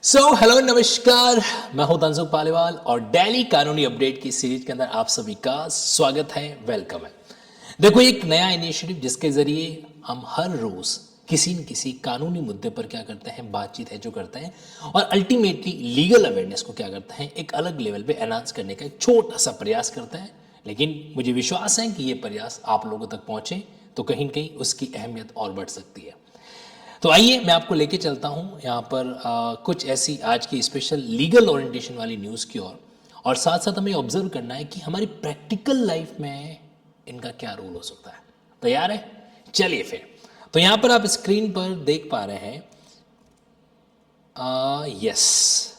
Hello नमस्कार। मैं हूं तंजुक पालीवाल और डेली कानूनी अपडेट की सीरीज के अंदर आप सभी का स्वागत है, वेलकम है। देखो, एक नया इनिशिएटिव जिसके जरिए हम हर रोज किसी न किसी कानूनी मुद्दे पर क्या करते हैं, बातचीत है जो करते हैं और अल्टीमेटली लीगल अवेयरनेस को क्या करते हैं, एक अलग लेवल पे एनहांस करने का एक छोटा सा प्रयास करते हैं। लेकिन मुझे विश्वास है कि ये प्रयास आप लोगों तक पहुंचे तो कहीं न कहीं उसकी अहमियत और बढ़ सकती है। तो आइए मैं आपको लेके चलता हूँ यहाँ पर कुछ ऐसी आज की स्पेशल लीगल ओरिएंटेशन वाली न्यूज़ की ओर और साथ साथ हमें ऑब्जर्व करना है कि हमारी प्रैक्टिकल लाइफ में इनका क्या रोल हो सकता है। तैयार है? चलिए फिर। तो यहाँ पर आप स्क्रीन पर देख पा रहे हैं, यस,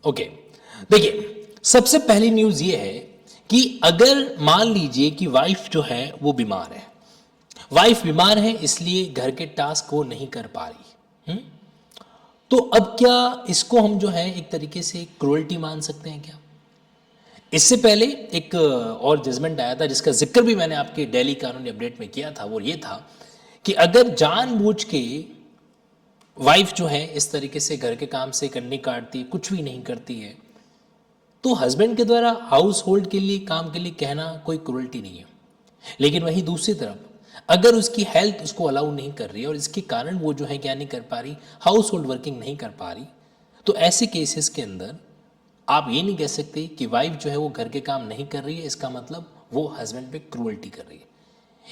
ओके। देखिए, सबसे पहली न्यूज़ ये है कि अगर मान लीजिए कि वाइफ जो है वो बीमार है, वाइफ बीमार है इसलिए घर के टास्क वो नहीं कर पा रही, तो अब क्या इसको हम जो है एक तरीके से क्रूअल्टी मान सकते हैं क्या? इससे पहले एक और जजमेंट आया था जिसका जिक्र भी मैंने आपके डेली कानूनी अपडेट में किया था। वो ये था कि अगर जानबूझ के वाइफ जो है इस तरीके से घर के काम से कन्नी काटती है, कुछ भी नहीं करती है, तो हस्बैंड के द्वारा हाउस होल्ड के लिए काम के लिए कहना कोई क्रूअल्टी नहीं है। लेकिन वहीं दूसरी तरफ अगर उसकी हेल्थ उसको अलाउ नहीं कर रही है और इसके कारण वो जो है क्या नहीं कर पा रही, हाउस होल्ड वर्किंग नहीं कर पा रही, तो ऐसे केसेस के अंदर आप ये नहीं कह सकते कि वाइफ जो है वो घर के काम नहीं कर रही है, इसका मतलब वो हस्बैंड पे क्रूअल्टी कर रही है।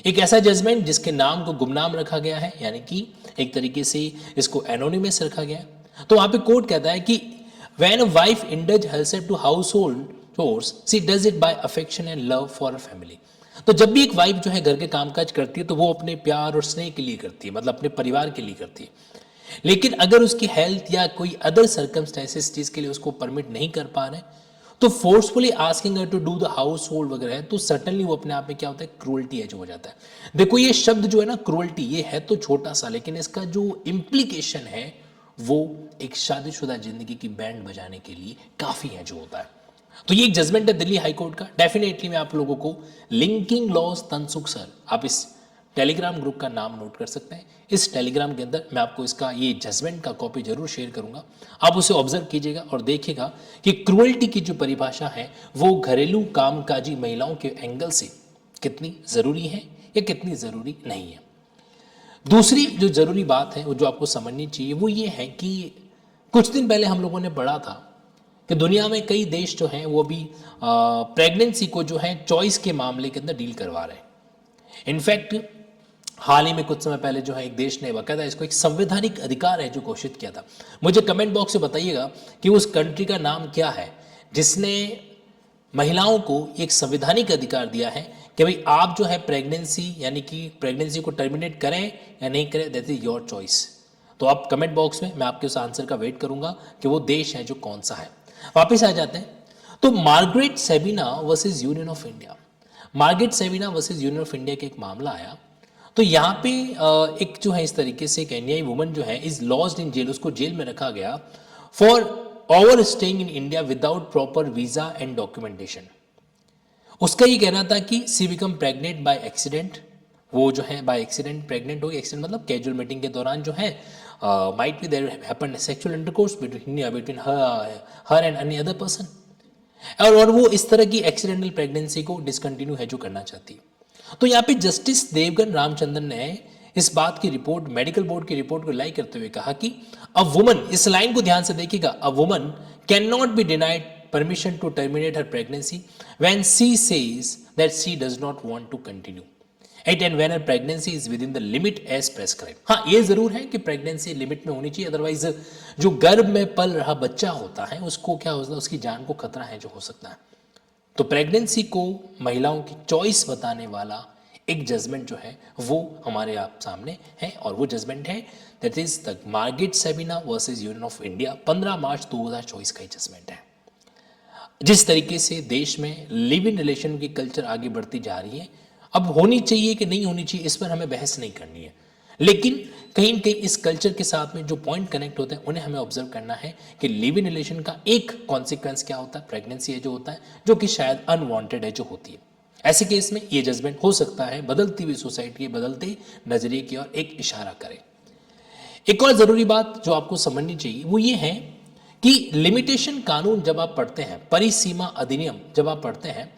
एक ऐसा जजमेंट जिसके नाम को गुमनाम रखा गया है, यानी कि एक तरीके से इसको एनोनिमस रखा गया है। तो वहां पे कोर्ट कहता है कि when a wife indulge herself to household chores she does it by affection and love for a family. तो जब भी एक वाइफ जो है घर के कामकाज करती है तो वो अपने प्यार और स्नेह के लिए करती है, मतलब अपने परिवार के लिए करती है। लेकिन अगर उसकी हेल्थ या कोई अदर सर्कमस्टेंसेस जिसके लिए उसको परमिट नहीं कर पा रहे, तो forcefully asking her to do the household वगैरह है, तो सर्टनली वो अपने आप में क्या होता है, क्रूअल्टी है जो हो जाता है। देखो, ये शब्द जो है ना क्रूअल्टी, ये है तो छोटा सा, लेकिन इसका जो इम्प्लीकेशन है वो एक शादीशुदा जिंदगी की बैंड बजाने के लिए काफी है जो होता है। तो ये एक जजमेंट है दिल्ली हाई कोर्ट का। डेफिनेटली मैं आप लोगों को लिंकिंग लॉज तनसुख सर, आप इस टेलीग्राम ग्रुप का नाम नोट कर सकते हैं। इस टेलीग्राम के अंदर मैं आपको इसका ये जजमेंट का कॉपी जरूर शेयर करूंगा। आप उसे ऑब्जर्व कीजिएगा और देखिएगा कि क्रूअल्टी की जो परिभाषा है वो घरेलू कामकाजी महिलाओं के एंगल से कितनी जरूरी है या कितनी जरूरी नहीं है। दूसरी जो जरूरी बात है वो जो आपको समझनी चाहिए वो ये है कि कुछ दिन पहले हम लोगों ने पढ़ा था कि दुनिया में कई देश जो हैं वो भी प्रेगनेंसी को जो है चॉइस के मामले के अंदर डील करवा रहे हैं। इनफैक्ट हाल ही में कुछ समय पहले जो है एक देश ने बाकायदा इसको एक संवैधानिक अधिकार है जो घोषित किया था। मुझे कमेंट बॉक्स में बताइएगा कि उस कंट्री का नाम क्या है जिसने महिलाओं को एक संवैधानिक अधिकार दिया है कि भाई आप जो है प्रेगनेंसी यानी कि प्रेगनेंसी को टर्मिनेट करें या नहीं करें, दैट इज योर चॉइस। तो आप कमेंट बॉक्स में मैं आपके उस आंसर का वेट करूंगा कि वो देश है जो कौन सा है। वापिस आ जाते हैं। तो Margaret Sabina versus Union of India, Margaret Sabina versus Union of India का एक मामला आया। तो यहाँ पे एक जो है इस तरीके से एक एनआई वुमन जो है इज लॉज्ड इन जेल, उसको जेल में रखा गया for over staying in India without proper visa and documentation. उसका ये कहना था कि सी बिकम प्रेग्नेंट बाय एक्सीडेंट, वो जो है बाय एक्सीडेंट प्रेग्नेंट हो गई। एक्सीडेंट मतलब कैजुअल मीटिंग के दौरान जो है might be there happened sexual intercourse between her and any other person, और वो इस तरह की एक्सीडेंटल प्रेगनेंसी को डिसकंटिन्यू है जो करना चाहती है। तो यहाँ पे जस्टिस देवगन रामचंद्रन ने इस बात की रिपोर्ट, मेडिकल बोर्ड की रिपोर्ट को लाई करते हुए कहा कि अ वुमन, इस लाइन को ध्यान से देखिएगा, a woman can not be denied permission to terminate her pregnancy when she says that she does not want to continue it and when her pregnancy is within the limit as prescribe. हाँ, ये जरूर है कि pregnancy limit में होनी चाहिए, otherwise जो गर्भ में पल रहा बच्चा होता है उसको क्या होता है, उसकी जान को खतरा है जो हो सकता है। तो प्रेगनेंसी को महिलाओं की चॉइस बताने वाला एक जजमेंट जो है वो हमारे आप सामने है, और वो जजमेंट है that is the Margaret Sabina versus Union of India. 15 March 2024 का जजमेंट है। जिस तरीके से देश में लिव इन रिलेशन की कल्चर आगे बढ़ती जा रही है, अब होनी चाहिए कि नहीं होनी चाहिए इस पर हमें बहस नहीं करनी है, लेकिन कहीं न कहीं इस कल्चर के साथ में जो पॉइंट कनेक्ट होते हैं उन्हें हमें ऑब्जर्व करना है कि लिव इन रिलेशन का एक कॉन्सिक्वेंस क्या होता है, प्रेगनेंसी है जो होता है, जो कि शायद अनवांटेड है जो होती है। ऐसे केस में ये जजमेंट हो सकता है बदलती हुई सोसाइटी के बदलते नजरिए की ओर एक इशारा करे। एक और जरूरी बात जो आपको समझनी चाहिए वो ये है कि लिमिटेशन कानून जब आप पढ़ते हैं, परिसीमा अधिनियम जब आप पढ़ते हैं,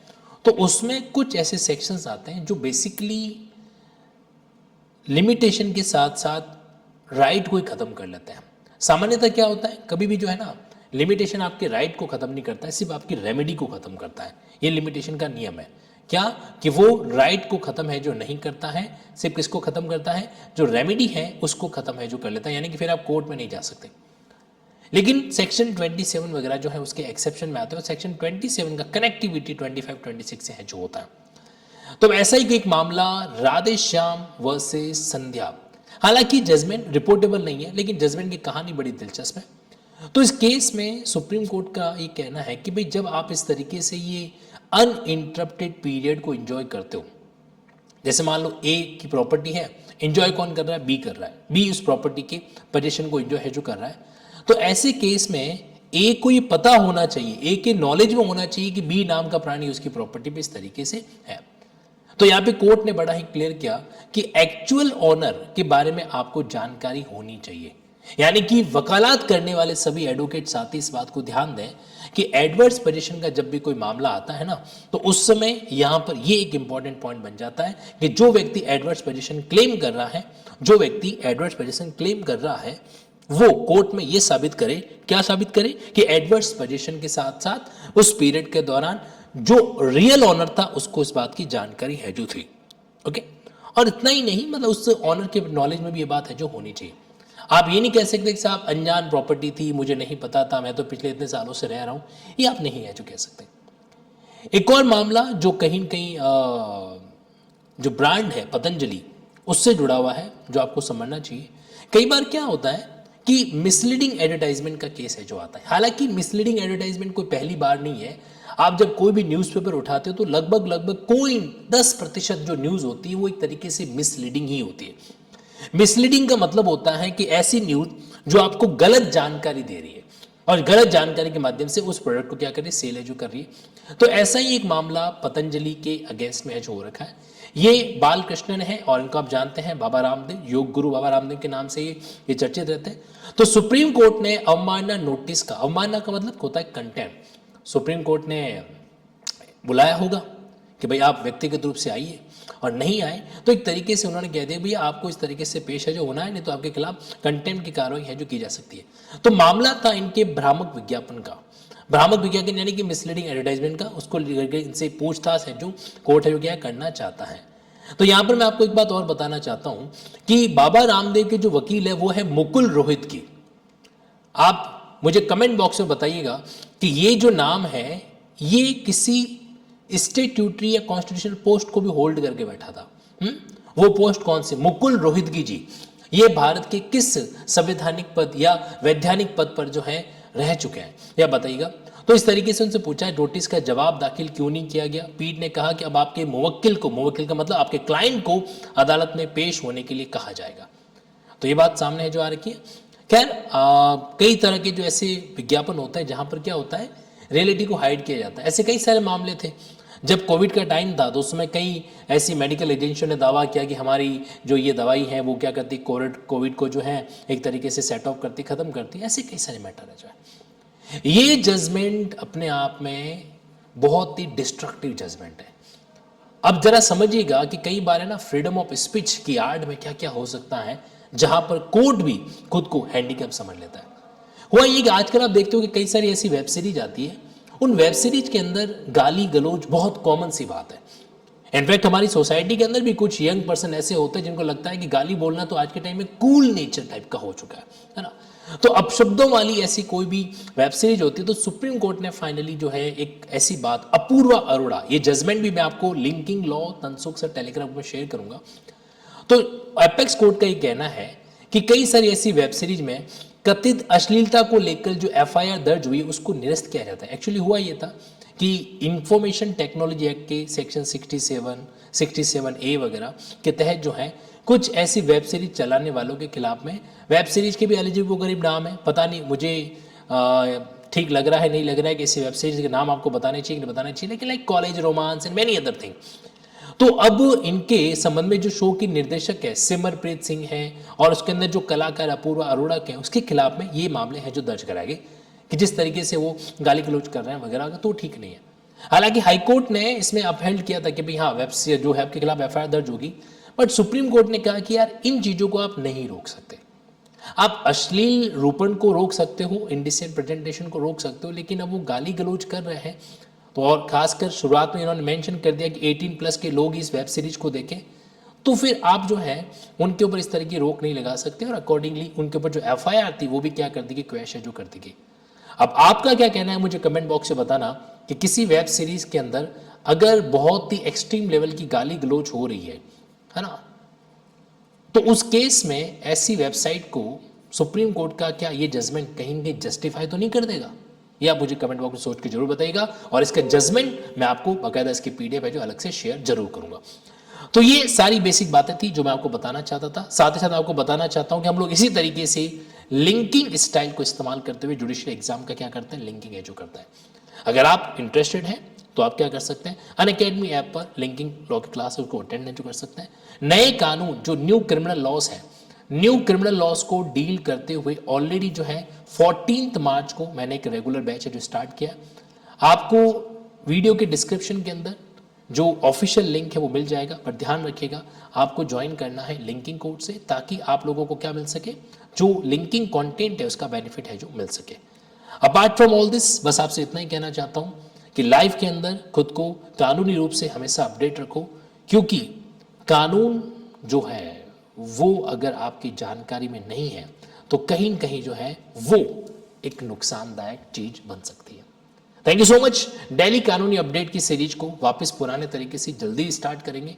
तो उसमें कुछ ऐसे सेक्शंस आते हैं जो बेसिकली लिमिटेशन के साथ साथ राइट को ही खत्म कर लेते हैं। सामान्यतः क्या होता है, कभी भी जो है ना, लिमिटेशन आपके राइट को खत्म नहीं करता है, सिर्फ आपकी रेमेडी को खत्म करता है। ये लिमिटेशन का नियम है क्या, कि वो राइट को खत्म है जो नहीं करता है, सिर्फ किसको खत्म करता है, जो रेमेडी है उसको खत्म है जो कर लेता है, यानी कि फिर आप कोर्ट में नहीं जा सकते। लेकिन सेक्शन 27 वगैरह जो है उसके एक्सेप्शन में आते हैं, सेक्शन 27 का कनेक्टिविटी 25-26 से है जो होता है। तो ऐसा ही एक मामला राधे श्याम वर्सेस संध्या, हालांकि जजमेंट रिपोर्टेबल नहीं है, लेकिन जजमेंट की कहानी बड़ी दिलचस्प है। तो इस केस में सुप्रीम कोर्ट का ये कहना है कि भाई जब आप इस तरीके से ये अनइंटरप्टेड पीरियड को एंजॉय करते हो, जैसे मान लो ए की प्रॉपर्टी है, एंजॉय कौन कर रहा है, बी कर रहा है, बी उस प्रॉपर्टी के पोजीशन को एंजॉय है जो कर रहा है, तो ऐसे केस में ए को ये पता होना चाहिए, ए के नॉलेज में होना चाहिए कि बी नाम का प्राणी उसकी प्रॉपर्टी पे इस तरीके से है। तो यहाँ पे कोर्ट ने बड़ा ही क्लियर किया कि एक्चुअल ऑनर के बारे में आपको जानकारी होनी चाहिए, यानी कि वकालत करने वाले सभी एडवोकेट साथ ही इस बात को ध्यान दें कि एडवर्स पोजीशन का जब भी कोई मामला आता है ना, तो उस समय यहां पर ये एक इंपॉर्टेंट पॉइंट बन जाता है कि जो व्यक्ति एडवर्स पोजीशन क्लेम कर रहा है, जो व्यक्ति एडवर्स पोजीशन क्लेम कर रहा है, वो कोर्ट में ये साबित करे, क्या साबित करे, कि एडवर्स पोजीशन के साथ साथ उस पीरियड के दौरान जो रियल ऑनर था उसको इस बात की जानकारी है जो थी। ओके, और इतना ही नहीं, मतलब उस ऑनर के नॉलेज में भी ये बात है जो होनी चाहिए। आप ये नहीं कह सकते कि साहब अनजान प्रॉपर्टी थी, मुझे नहीं पता था, मैं तो पिछले इतने सालों से रह रहा हूं, ये आप नहीं है जो कह सकते। एक और मामला जो कहीं न कहीं जो ब्रांड है पतंजलि उससे जुड़ा हुआ है, जो आपको समझना चाहिए। कई बार क्या होता है कि मिसलीडिंग एडवर्टाइजमेंट का केस है जो आता है। हालांकि मिसलीडिंग एडवर्टाइजमेंट कोई पहली बार नहीं है। आप जब कोई भी न्यूज़पेपर उठाते हो तो लगभग कोई 10% जो न्यूज़ होती है वो एक तरीके से मिसलीडिंग ही होती है। मिसलीडिंग का मतलब होता है कि ऐसी न्यूज़ जो आपको गलत जानकारी दे रही है और गलत जानकारी के माध्यम से उस प्रोडक्ट को क्या कर रही है, सेल है जो कर रही है। तो ऐसा ही एक मामला पतंजलि के अगेंस्ट में है जो हो रखा है। ये बालकृष्णन है और इनको आप जानते हैं बाबा रामदेव, योग गुरु बाबा रामदेव के नाम से ये चर्चित रहते हैं। तो सुप्रीम कोर्ट ने अवमानना नोटिस का, अवमानना का मतलब होता है कंटेम्प्ट, सुप्रीम कोर्ट ने बुलाया होगा कि भाई आप व्यक्तिगत रूप से आइए, और नहीं आए तो एक तरीके से उन्होंने कह दिया भैया आपको इस तरीके से पेश है जो होना है, नहीं तो आपके खिलाफ कंटेम्प्ट की कार्रवाई है जो की जा सकती है। तो मामला था इनके भ्रामक विज्ञापन का, भ्रामक विज्ञापन यानी कि मिसलीडिंग एडवर्टाइजमेंट का, उसको लेकर इनसे पूछताछ है जो कोर्ट है जो क्या करना चाहता है। तो यहां पर मैं आपको एक बात और बताना चाहता हूं कि बाबा रामदेव के जो वकील है वो है मुकुल रोहित की। आप मुझे कमेंट बॉक्स में बताइएगा कि ये जो नाम है ये किसी स्टेट्यूटरी या कॉन्स्टिट्यूशनल पोस्ट को भी होल्ड करके बैठा था। वो पोस्ट कौन सी, मुकुल रोहितगी जी, ये भारत के किस संवैधानिक पद या वैधानिक पद पर जो है रह चुके हैं, या बताइएगा। तो इस तरीके से उनसे पूछा है नोटिस का जवाब दाखिल क्यों नहीं किया गया। पीठ ने कहा कि अब आपके मुवक्किल को, मुवक्किल का मतलब आपके क्लाइंट को अदालत में पेश होने के लिए कहा जाएगा। तो ये बात सामने है जो आ रखी है। खैर कई तरह के जो ऐसे विज्ञापन होते हैं जहां पर क्या होता है, रियलिटी को हाइड किया जाता है। ऐसे कई सारे मामले थे। जब कोविड का टाइम था तो उसमें कई ऐसी मेडिकल एजेंसियों ने दावा किया कि हमारी जो ये दवाई है वो क्या करती, कोविड को जो है एक तरीके से सेट ऑफ करती, खत्म करती। ऐसे कई सारे मैटर है जो है। ये जजमेंट अपने आप में बहुत ही डिस्ट्रक्टिव जजमेंट है। अब जरा समझिएगा कि कई बार है ना फ्रीडम ऑफ स्पीच की आड़ में क्या क्या हो सकता है, जहां पर कोर्ट भी खुद को हैंडीकैप समझ लेता है। हुआ ये कि आजकल आप देखते हो कि कई सारी ऐसी वेब सीरीज आती है, उन वेब सीरीज के अंदर गाली गलौज बहुत कॉमन सी बात है। इनफैक्ट हमारी सोसाइटी के अंदर भी कुछ यंग पर्सन ऐसे होते हैं जिनको लगता है कि गाली बोलना तो आज के टाइम में कूल नेचर टाइप का हो चुका है ना। तो अपशब्दों वाली ऐसी कोई भी वेब सीरीज होती है तो सुप्रीम कोर्ट ने फाइनली जो है एक ऐसी बात, अपूर्वा अरोड़ा, ये जजमेंट भी मैं आपको लिंकिंग लॉ तनसुख से टेलीग्राम में शेयर करूंगा। तो एपेक्स कोर्ट का ये कहना है कि कई सारी ऐसी वेब सीरीज में कथित अश्लीलता को लेकर जो एफआईआर दर्ज हुई उसको निरस्त किया जाता है। एक्चुअली हुआ ये था कि इंफॉर्मेशन टेक्नोलॉजी एक्ट के सेक्शन 67A वगैरह के तहत जो है कुछ ऐसी वेब सीरीज चलाने वालों के खिलाफ में, वेब सीरीज के भी एलिजिबल वो गरीब नाम है, पता नहीं मुझे ठीक लग रहा है नहीं लग रहा है कि ऐसी वेब सीरीज के नाम आपको बताने चाहिए कि नहीं बताने चाहिए, लेकिन like college romance and many other thing. तो अब इनके संबंध में जो शो की निर्देशक है सिमरप्रीत सिंह है और उसके अंदर जो कलाकार अपूर्वा अरोड़ा के हैं उसके खिलाफ में ये मामले हैं जो दर्ज कराए गए कि जिस तरीके से वो गाली गलौज कर रहे हैं वगैरह का, तो ठीक नहीं है। हालांकि हाईकोर्ट ने इसमें अपहेल्ड किया था कि भाई हाँ वेब जो है आपके खिलाफ एफआईआर दर्ज होगी, बट सुप्रीम कोर्ट ने कहा कि यार इन चीज़ों को आप नहीं रोक सकते। आप अश्लील रूपण को रोक सकते हो, इंडिसेंट प्रेजेंटेशन को रोक सकते हो, लेकिन अब वो गाली गलौज कर रहे हैं तो, और खासकर शुरुआत में इन्होंने मेंशन कर दिया कि 18+ के लोग इस वेब सीरीज को देखें, तो फिर आप जो है उनके ऊपर इस तरह की रोक नहीं लगा सकते और अकॉर्डिंगली उनके ऊपर जो एफआईआर थी वो भी क्या कर दी गई, क्वैश है जो कर दी गई। अब आपका क्या कहना है मुझे कमेंट बॉक्स से बताना कि किसी वेब सीरीज के अंदर अगर बहुत ही एक्सट्रीम लेवल की गाली गलौज हो रही है ना, तो उस केस में ऐसी वेबसाइट को सुप्रीम कोर्ट का क्या ये जजमेंट कहीं भी जस्टिफाई तो नहीं कर देगा? ये आप मुझे कमेंट बॉक्स में सोच के जरूर बताइएगा और इसका जजमेंट मैं आपको बाकायदा इसकी पीडीएफ है जो अलग से शेयर जरूर करूंगा। तो ये सारी बेसिक बातें थी जो मैं आपको बताना चाहता था। साथ ही साथ आपको बताना चाहता हूं कि हम लोग इसी तरीके से लिंकिंग स्टाइल को इस्तेमाल करते हुए जुडिशियल एग्जाम का क्या करते हैं, लिंकिंग है जो करता है। अगर आप इंटरेस्टेड हैं तो आप क्या कर सकते हैं, अनअकैडमी ऐप पर लिंकिंग लॉ की क्लास को अटेंड जो कर सकते हैं। नए कानून जो न्यू क्रिमिनल लॉस है, न्यू क्रिमिनल लॉस को डील करते हुए ऑलरेडी जो है 14 मार्च को मैंने एक रेगुलर बैच है जो स्टार्ट किया। आपको वीडियो के डिस्क्रिप्शन के अंदर जो ऑफिशियल लिंक है वो मिल जाएगा, पर ध्यान रखिएगा आपको ज्वाइन करना है लिंकिंग कोड से, ताकि आप लोगों को क्या मिल सके, जो लिंकिंग कंटेंट है उसका बेनिफिट है जो मिल सके। अपार्ट फ्रॉम ऑल दिस बस आपसे इतना ही कहना चाहता हूं कि लाइफ के अंदर खुद को कानूनी रूप से हमेशा अपडेट रखो, क्योंकि कानून जो है वो अगर आपकी जानकारी में नहीं है तो कहीं न कहीं जो है वो एक नुकसानदायक चीज बन सकती है। Thank you so much. Daily कानूनी अपडेट की सीरीज को वापस पुराने तरीके से जल्दी स्टार्ट करेंगे।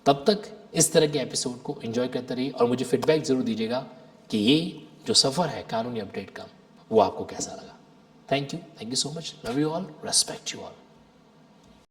तब तक इस तरह के एपिसोड को एंजॉय करते रहिए और मुझे फीडबैक जरूर दीजिएगा कि ये जो सफर है कानूनी अपडेट का वो आपको कैसा लगा। Thank you so much. Love you all, respect you all.